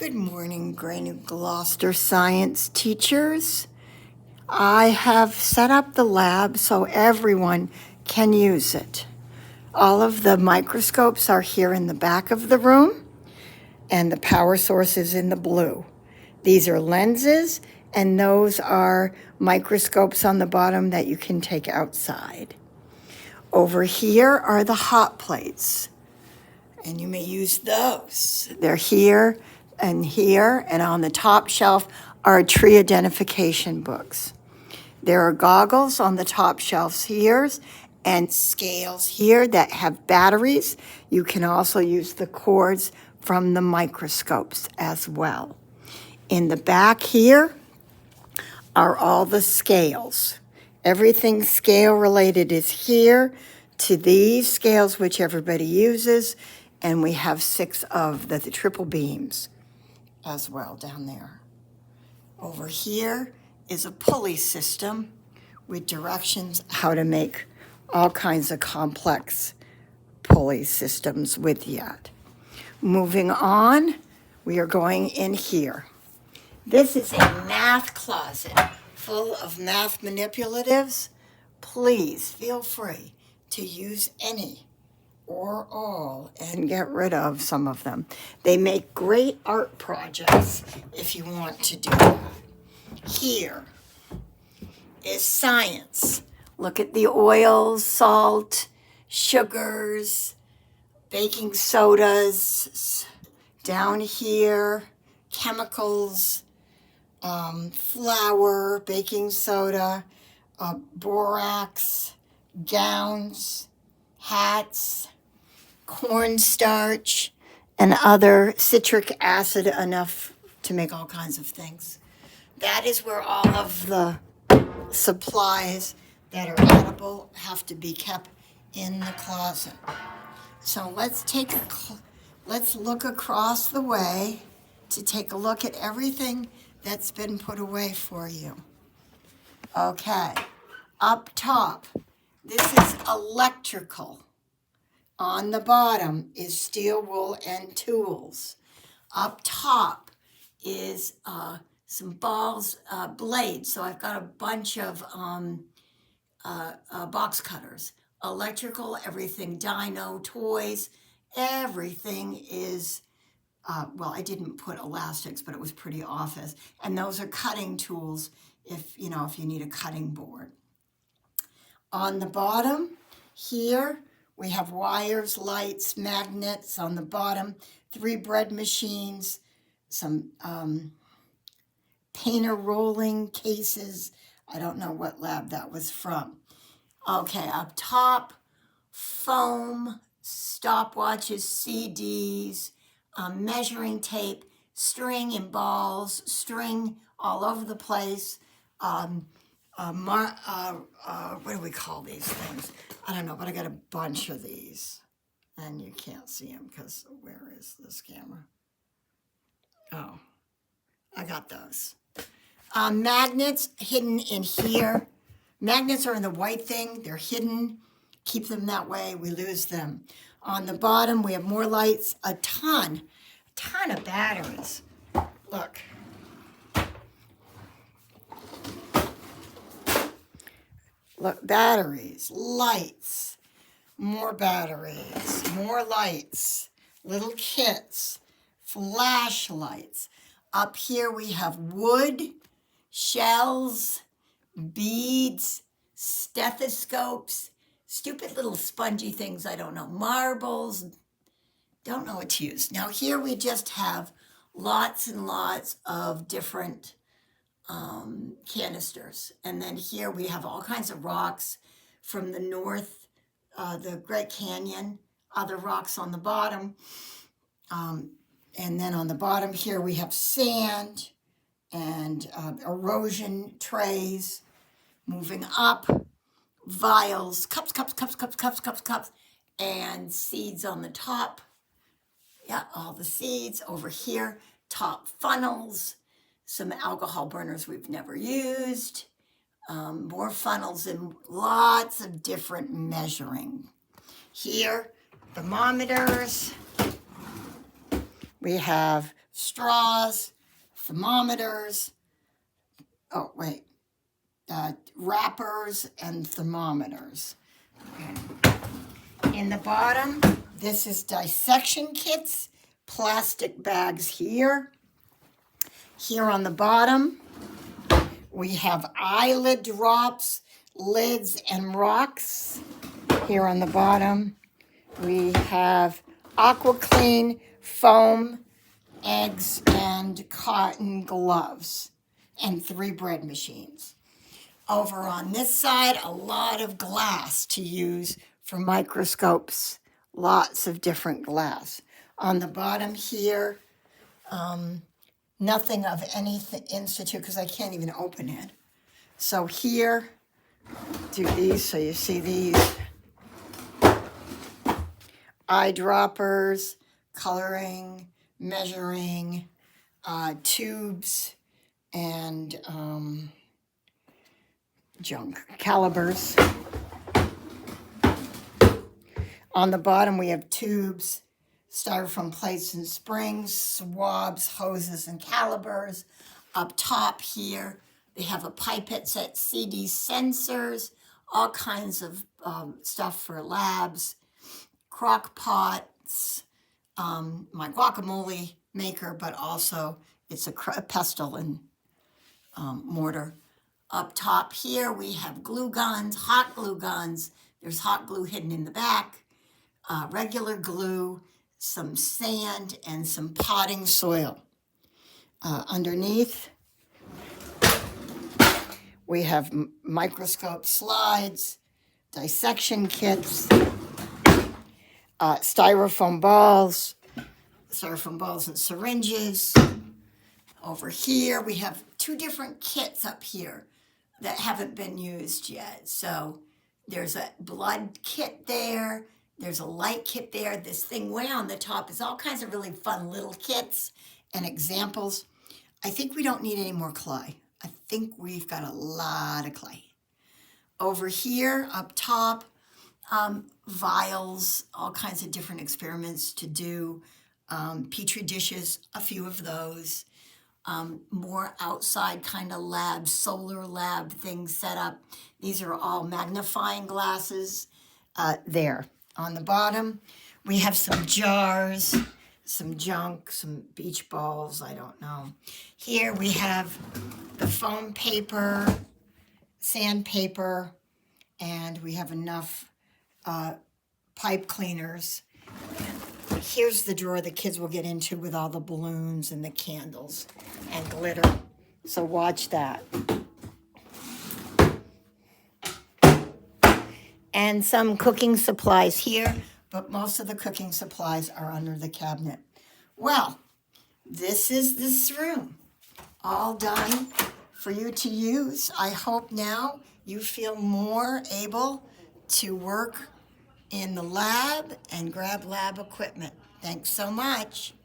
Good morning, Greater Gloucester science teachers. I have set up the lab so everyone can use it. All of the microscopes are here in the back of the room, and the power source is in the blue. These are lenses, and those are microscopes on the bottom that you can take outside. Over here are the hot plates, and you may use those. They're here, and on the top shelf are tree identification books. There are goggles on the top shelves here and scales here that have batteries. You can also use the cords from the microscopes as well. In the back here are all the scales. Everything scale related is here to these scales, which everybody uses, and we have 6 of the triple beams as well down there. Over here is a pulley system with directions how to make all kinds of complex pulley systems with that. Moving on, we are going in here. This is a math closet full of math manipulatives. Please feel free to use any or all and get rid of some of them. They make great art projects if you want to do that. Here is science. Look at the oils, salt, sugars, baking sodas. Down here, chemicals, flour, baking soda, borax, gowns, hats, cornstarch, and other citric acid enough to make all kinds of things. That is where all of the supplies that are edible have to be kept in the closet. So let's look across the way to take a look at everything that's been put away for you. Okay, up top, this is electrical. On the bottom is steel, wool, and tools. Up top is some balls, blades. So I've got a bunch of box cutters. Electrical, everything, dyno, toys, everything is, well, I didn't put elastics, but it was pretty obvious. And those are cutting tools if you need a cutting board. On the bottom here, we have wires, lights, magnets on the bottom, 3 bread machines, some painter rolling cases. I don't know what lab that was from. Okay, up top, foam, stopwatches, CDs, measuring tape, string and balls, string all over the place. What do we call these things? I don't know, but I got a bunch of these. And you can't see them because where is this camera? Oh, I got those. Magnets hidden in here. Magnets are in the white thing. They're hidden. Keep them that way. We lose them. On the bottom, we have more lights. A ton of batteries. Look. Look, batteries, lights, more batteries, more lights, little kits, flashlights. Up here we have wood, shells, beads, stethoscopes, stupid little spongy things, I don't know, marbles, don't know what to use. Now here we just have lots and lots of different canisters. And then here we have all kinds of rocks from the north, the Great Canyon, other rocks on the bottom. And then on the bottom here we have sand and erosion trays. Moving up, vials, cups, and seeds on the top. Yeah, all the seeds over here. Top funnels, some alcohol burners we've never used, more funnels and lots of different measuring. Here, thermometers. We have straws, thermometers, wrappers and thermometers. In the bottom, this is dissection kits, plastic bags here. Here on the bottom, we have eyelid drops, lids, and rocks. Here on the bottom, we have AquaClean, foam, eggs, and cotton gloves, and 3 bread machines. Over on this side, a lot of glass to use for microscopes, lots of different glass. On the bottom here, nothing of any institute because I can't even open it. So here, do these so you see these. Eyedroppers, coloring, measuring, tubes, and junk, calibers. On the bottom, we have tubes, styrofoam plates and springs, swabs, hoses, and calibers. Up top here, they have a pipette set, CD sensors, all kinds of stuff for labs, crock pots, my guacamole maker, but also it's a pestle and mortar. Up top here, we have glue guns, hot glue guns. There's hot glue hidden in the back, regular glue, some sand, and some potting soil. Underneath, we have microscope slides, dissection kits, styrofoam balls and syringes. Over here, we have 2 different kits up here that haven't been used yet. So there's a blood kit there. There's a light kit there. This thing way on the top is all kinds of really fun little kits and examples. I think we don't need any more clay. I think we've got a lot of clay. Over here, up top, vials, all kinds of different experiments to do. Petri dishes, a few of those. More outside kind of lab, solar lab things set up. These are all magnifying glasses there. On the bottom, we have some jars, some junk, some beach balls, I don't know. Here we have the foam paper, sandpaper, and we have enough pipe cleaners. Here's the drawer the kids will get into with all the balloons and the candles and glitter. So watch that. And some cooking supplies here, but most of the cooking supplies are under the cabinet. Well, this is this room, all done for you to use. I hope now you feel more able to work in the lab and grab lab equipment. Thanks so much.